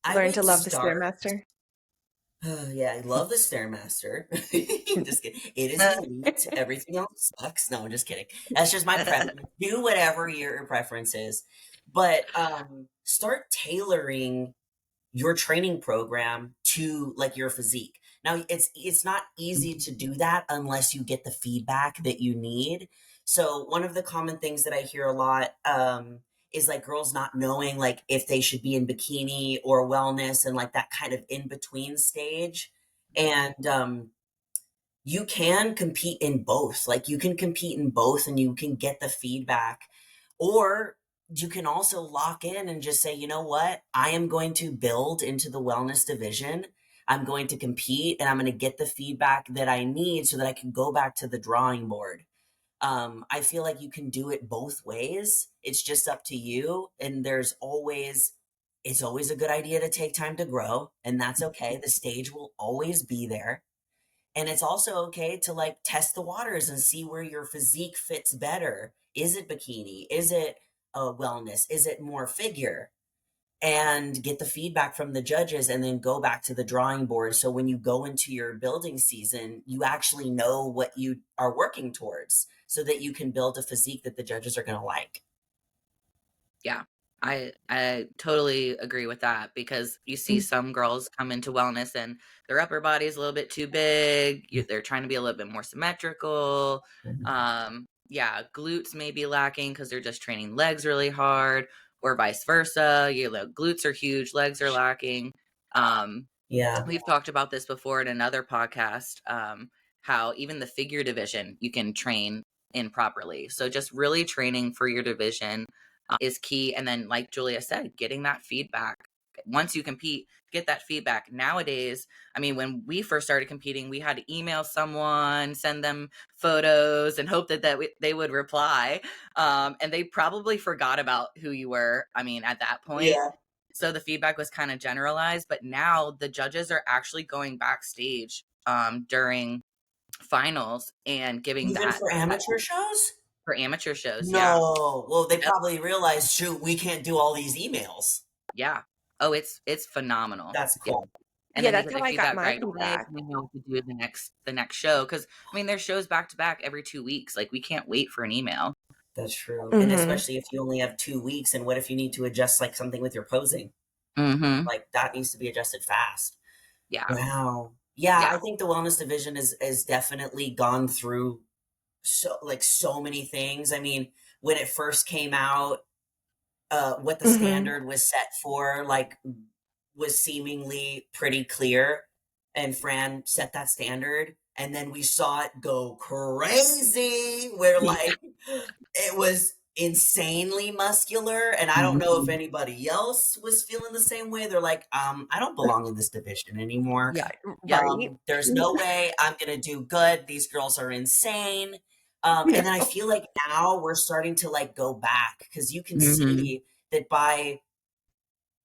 I Learn to would love the start. Stairmaster. Yeah, I love the Stairmaster. Just kidding. It is elite. Everything else sucks. No, I'm just kidding. That's just my preference. Do whatever your preference is. But start tailoring your training program to like your physique. Now it's not easy to do that unless you get the feedback that you need. So one of the common things that I hear a lot is like girls not knowing like if they should be in bikini or wellness and like that kind of in between stage. And you can compete in both. Like you can compete in both and you can get the feedback. Or you can also lock in and just say, you know what? I am going to build into the wellness division. I'm going to compete and I'm going to get the feedback that I need so that I can go back to the drawing board. I feel like you can do it both ways. It's just up to you. And it's always a good idea to take time to grow. And that's okay. The stage will always be there. And it's also okay to like test the waters and see where your physique fits better. Is it bikini? Is it wellness? Is it more figure? And get the feedback from the judges and then go back to the drawing board. So when you go into your building season, you actually know what you are working towards so that you can build a physique that the judges are going to like. Yeah, I totally agree with that, because you see some girls come into wellness and their upper body is a little bit too big. They're trying to be a little bit more symmetrical. Yeah, glutes may be lacking because they're just training legs really hard, or vice versa. Glutes are huge, legs are lacking. Yeah. We've talked about this before in another podcast, how even the figure division you can train in properly. So just really training for your division is key. And then, like Julia said, getting that feedback. Once you compete, get that feedback. Nowadays, I mean, when we first started competing, we had to email someone, send them photos, and hope that they would reply. And they probably forgot about who you were. I mean, at that point. Yeah. So the feedback was kind of generalized, but now the judges are actually going backstage during finals and giving Even that for amateur shows? for amateur shows. Yeah. No. Well, they Yep. probably realized, shoot, we can't do all these emails. Yeah. Oh, it's phenomenal. That's Yeah. cool. And Yeah, then they that's get how their I got feedback my right away, feedback. and they know what to do the next show. Because I mean, there's shows back to back every 2 weeks. Like we can't wait for an email. That's true. And Mm-hmm. especially if you only have 2 weeks, and what if you need to adjust like something with your posing? Mm-hmm. Like that needs to be adjusted fast. Yeah. Wow. Yeah, I Yeah. think the wellness division is definitely gone through so many things. I mean, when it first came out, what the Mhm. standard was set for, like, was seemingly pretty clear, and Fran set that standard, and then we saw it go crazy, where like it was insanely muscular, and I don't know if Mhm. anybody else was feeling the same way. They're like, I don't belong in this division anymore. Yeah. Yep. Right. There's no way I'm gonna do good. These girls are insane. Yeah. And then I feel like now we're starting to like go back, because you can Mhm. see that by,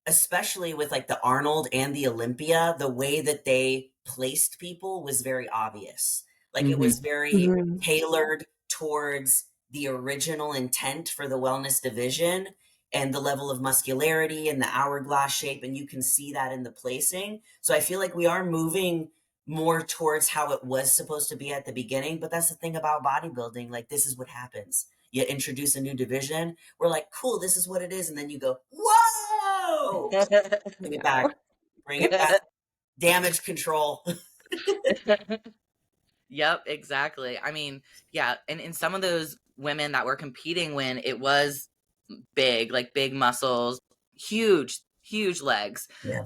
especially with like the Arnold and the Olympia, the way that they placed people was very obvious. Like it Mhm. was very Mhm. tailored towards the original intent for the wellness division and the level of muscularity and the hourglass shape. And you can see that in the placing. So I feel like we are moving more towards how it was supposed to be at the beginning. But that's the thing about bodybuilding. Like, this is what happens. You introduce a new division, we're like, cool, this is what it is. And then you go, whoa, bring it back, No. bring it back. Damage control. Yep, exactly. I mean, yeah, and in some of those women that were competing when it was big, like big muscles, huge legs, Yes.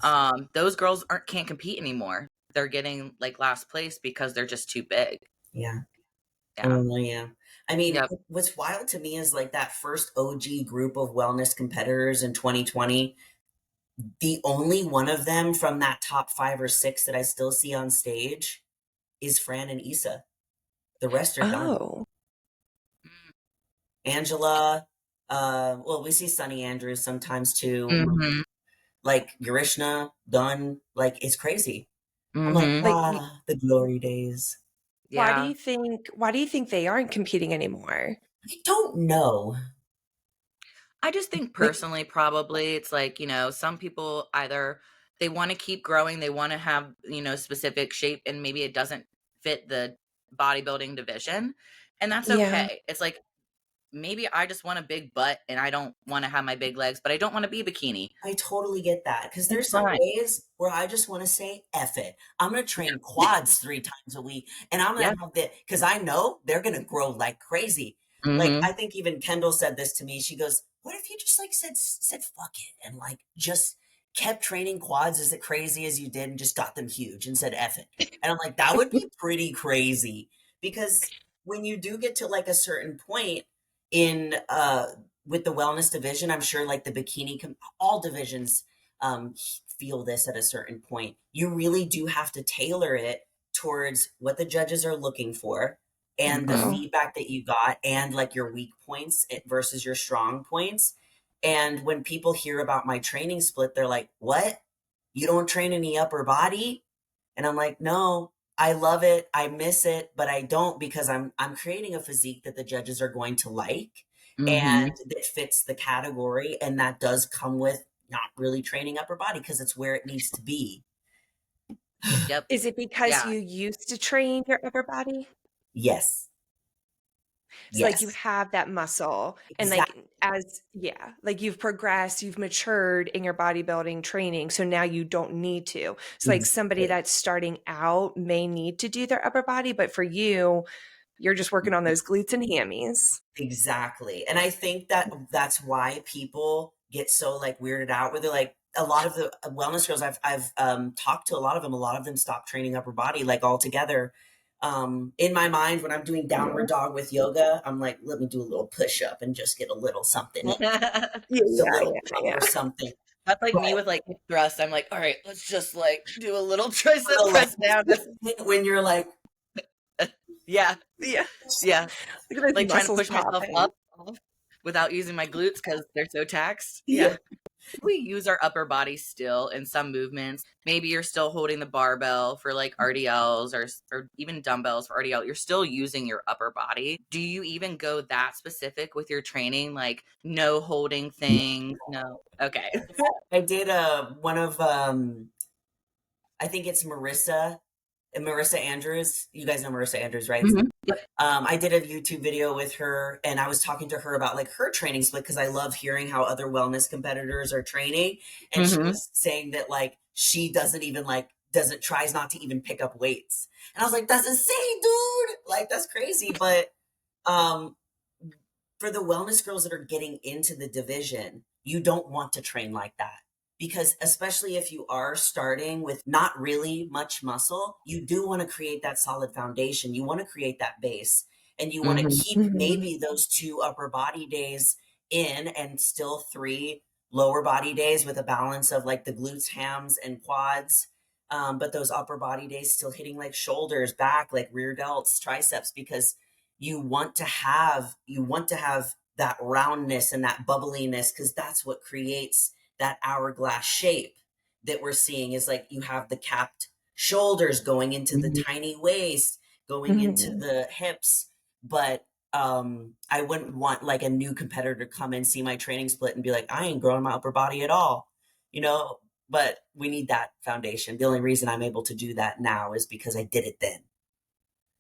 those girls aren't can't compete anymore. They're getting like last place because they're just too big. Yeah. Yeah. Oh, yeah. I mean, Yep. what's wild to me is like that first OG group of wellness competitors in 2020. The only one of them from that top 5 or 6 that I still see on stage is Fran and Issa. The rest are done. Oh. Angela, well, we see Sunny Andrews sometimes too. Mhm. Like Yarishna, done. Like, it's crazy. I'm like, Mhm. Like, the glory days. Yeah. why do you think they aren't competing anymore? I don't know. I just think Like, personally, probably it's like, some people either they want to keep growing, they want to have, specific shape, and maybe it doesn't fit the bodybuilding division. And that's yeah. okay. It's like maybe I just want a big butt and I don't want to have my big legs, but I don't want to be bikini. I totally get that, because It's there's some fine. days where I just want to say F it. I'm going to train quads 3 times a week, and I'm going Yeah. to have that, because I know they're going to grow like crazy. Like, Mhm. I think even Kendall said this to me. She goes, what if you just like said fuck it, and like just kept training quads as crazy as you did, and just got them huge and said F it? And I'm like, that would be pretty crazy, because when you do get to like a certain point in with the wellness division, I'm sure like the all divisions feel this at a certain point. You really do have to tailor it towards what the judges are looking for, and the Mhm. Oh. feedback that you got, and like your weak points versus your strong points. And when people hear about my training split, they're like, what? You don't train any upper body? And I'm like, no, I love it. I miss it, but I don't, because I'm creating a physique that the judges are going to like, Mhm. and that fits the category, and that does come with not really training upper body, because it's where it needs to be. Yep. Is it because Yeah. you used to train your upper body? Yes. So, like, you Yes. have that muscle and, like, Exactly. like, you've progressed, you've matured in your bodybuilding training, so now you don't need to. So, like, somebody Exactly. that's starting out may need to do their upper body, but for you, you're just working on those glutes and hammies. Exactly. And I think that that's why people get so like weirded out, where they're like, a lot of the wellness girls I've talked to, a lot of them stop training upper body like altogether. In my mind, when I'm doing downward dog with yoga, I'm like, let me do a little push up and just get a little something in, Yeah, a yeah, little yeah, pump or yeah. something. That's like But me with like hip thrust. I'm like, all right, let's just like do a little tricep the press down. like when you're like, Yeah. Yeah. Yeah. Look at those Like trying to muscles push myself popping. up off without using my glutes because they're so taxed. yeah, Yeah. We use our upper body still in some movements. Maybe you're still holding the barbell for like RDLs or even dumbbells for RDL. You're still using your upper body. Do you even go that specific with your training? Like no holding things? No. Okay. I did one of I think it's Marissa Andrews. You guys know Marissa Andrews, right? Mhm. Yep. I did a YouTube video with her, and I was talking to her about like her training split, because I love hearing how other wellness competitors are training. And she Mhm. was saying that like she doesn't even like doesn't tries not to even pick up weights. And I was like, that's insane, dude. Like, that's crazy. But Um, for the wellness girls that are getting into the division, you don't want to train like that. Because especially if you are starting with not really much muscle, you do want to create that solid foundation. You want to create that base, and you want to keep maybe those 2 upper body days in and still 3 lower body days with a balance of like the glutes, hams, and quads. But those upper body days still hitting like shoulders, back, like rear delts, triceps, because you want to have that roundness and that bubbliness, because that's what creates that hourglass shape that we're seeing. Is like you have the capped shoulders going into the tiny waist, going into the hips. But I wouldn't want like a new competitor to come and see my training split and be like, I ain't growing my upper body at all, you know. But we need that foundation. The only reason I'm able to do that now is because I did it then.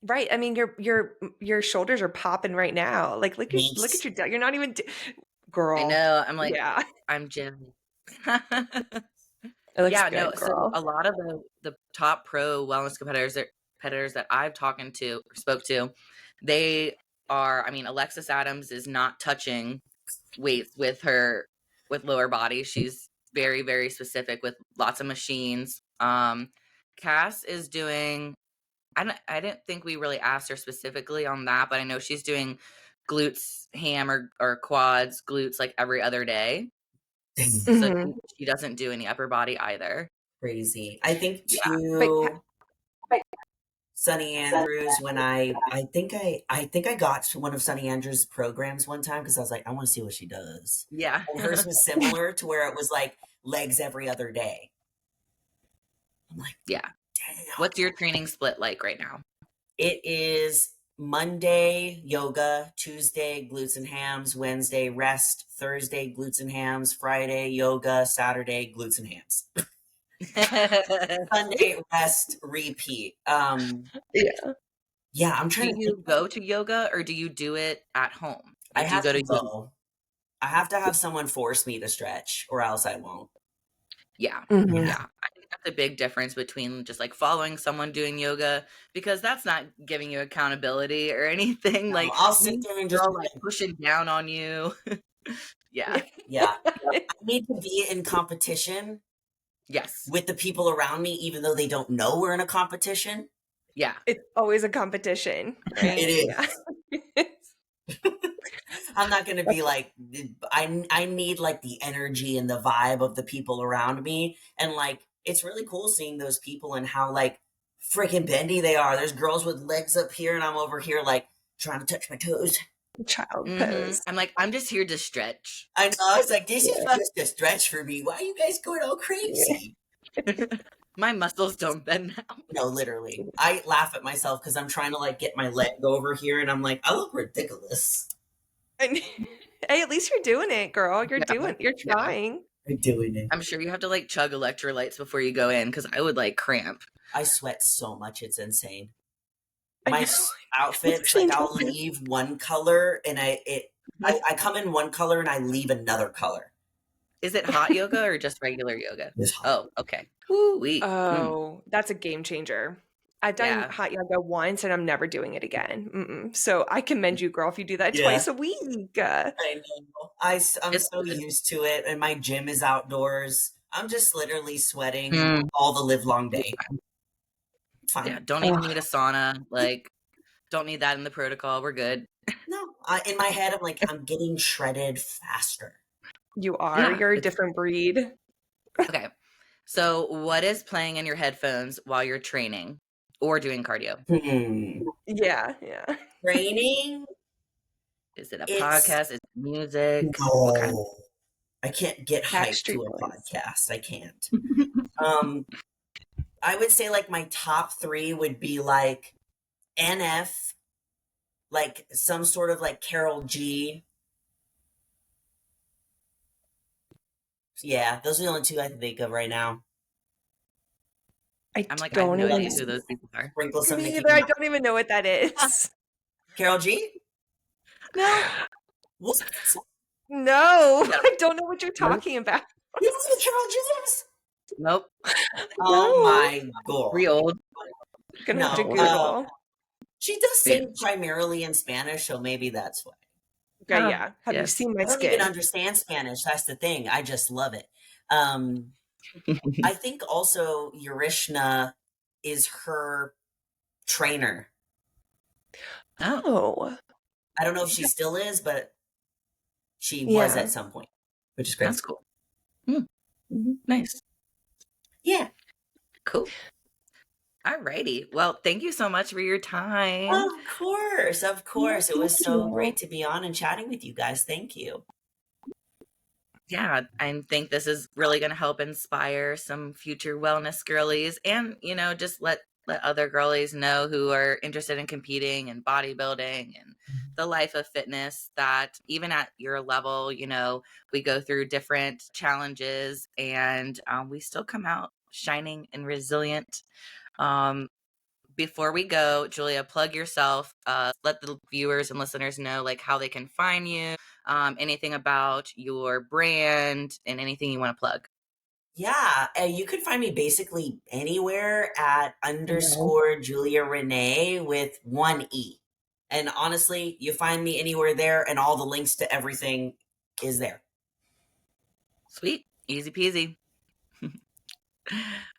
Right. I mean, your shoulders are popping right now. Like, look at your, you're not even, girl. I know. I'm like, yeah. I'm Jim. It looks Yeah, good, no. So girl. a lot of the top pro wellness competitors that I've talked to or spoke to, they are. I mean, Alexis Adams is not touching weights with lower body. She's very, very specific with lots of machines. Cass is doing. I didn't think we really asked her specifically on that, but I know she's doing glutes, ham or quads, glutes like every other day. So she doesn't do any upper body either. Crazy. I think Yeah. too. Sunny Andrews, when I think I got to one of Sunny Andrews' programs one time because I was like, I want to see what she does. Yeah. And hers was similar to where it was like legs every other day. I'm like, yeah. damn. What's your training split like right now? It is Monday yoga, Tuesday glutes and hams, Wednesday rest, Thursday glutes and hams, Friday yoga, Saturday glutes and hams. Sunday rest, repeat. Yeah, I'm trying Do you go to yoga or do you do it at home? I Like, do you have go to to yoga? go. I have to have someone force me to stretch or else I won't. Yeah. Mhm. Yeah. I think that's a big difference between just like following someone doing yoga, because that's not giving you accountability or anything. No, Like, I'll sit there and they're just all be like like, pushing down on you. Yeah. yeah. I need to be in competition Yes. with the people around me, even though they don't know we're in a competition. Yeah. It's always a competition, right? It is. Yeah. I'm not going to be like, I need like the energy and the vibe of the people around me. And like, it's really cool seeing those people and how like freaking bendy they are. There's girls with legs up here and I'm over here like trying to touch my toes. Child pose. I'm like, I'm just here to stretch. I know. I was like, this is just a stretch for me. Why are you guys going all crazy? My muscles don't bend now. No, literally. I laugh at myself because I'm trying to like get my leg over here and I'm like, I look ridiculous. Hey, at least you're doing it, girl. You're trying. I'm doing it. I'm sure you have to like chug electrolytes before you go in, because I would like cramp. I sweat so much, it's insane. I My know. outfits, like I'll leave one color and I come in one color and I leave another color. Is it hot yoga or just regular yoga? It's hot. Oh, okay. Woo-wee. Oh, that's a game changer. I've done Yeah. hot yoga once and I'm never doing it again. So I commend you, girl, if you do that twice a week. I know. I'm so used to it, and my gym is outdoors. I'm just literally sweating all the live long day. Fine. Yeah, don't even need a sauna. Like, don't need that in the protocol. We're good. No, in my head, I'm like, I'm getting shredded faster. You are. Yeah, You're a different breed. Okay. So what is playing in your headphones while you're training or doing cardio? Yeah. Training? Is it a podcast? Is it music? No. What kind? I can't get hyped to a podcast. I can't. I would say like my top 3 would be like NF, like some sort of like Carol G. Yeah, those are the only 2 I can think of right now. I'm like, I have no idea who those people are. Sprinkle some Me either. I don't even know what that is. Carol G? No. What? No, I don't know what you're talking about. You know who Carol G is? Nope. Oh my god. Real old. Gonna have to Google. She does Yeah. sing primarily in Spanish, so maybe that's why. Okay, Oh, yeah. Have you yeah. seen I my don't even skin? understand Spanish. That's the thing. I just love it. I think also Yurishna is her trainer. Oh, Oh, I don't know if she still is, but she was yeah. at some point, which is that's great. cool. Mm, Mhm. nice. Yeah. Cool. All righty. Well, thank you so much for your time. Of course. Of Yeah, course. It thank was so you. great to be on and chatting with you guys. Thank you. Yeah, I think this is really going to help inspire some future wellness girlies, and just let other girlies know who are interested in competing and bodybuilding and the life of fitness, that even at your level, we go through different challenges, and we still come out shining and resilient. Before we go, Julia, plug yourself. Let the viewers and listeners know like how they can find you, anything about your brand, and anything you want to plug. Yeah, you can find me basically anywhere at Mhm. underscore Julia Rene with one E. And honestly, you find me anywhere there, and all the links to everything is there. Sweet, easy peasy.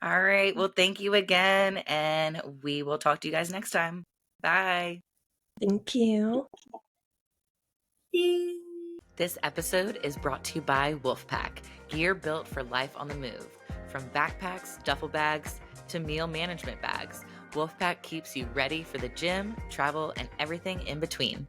All right. Well, thank you again, and we will talk to you guys next time. Bye. Thank you. This episode is brought to you by Wolfpack, gear built for life on the move. From backpacks, duffel bags, to meal management bags, Wolfpack keeps you ready for the gym, travel, and everything in between.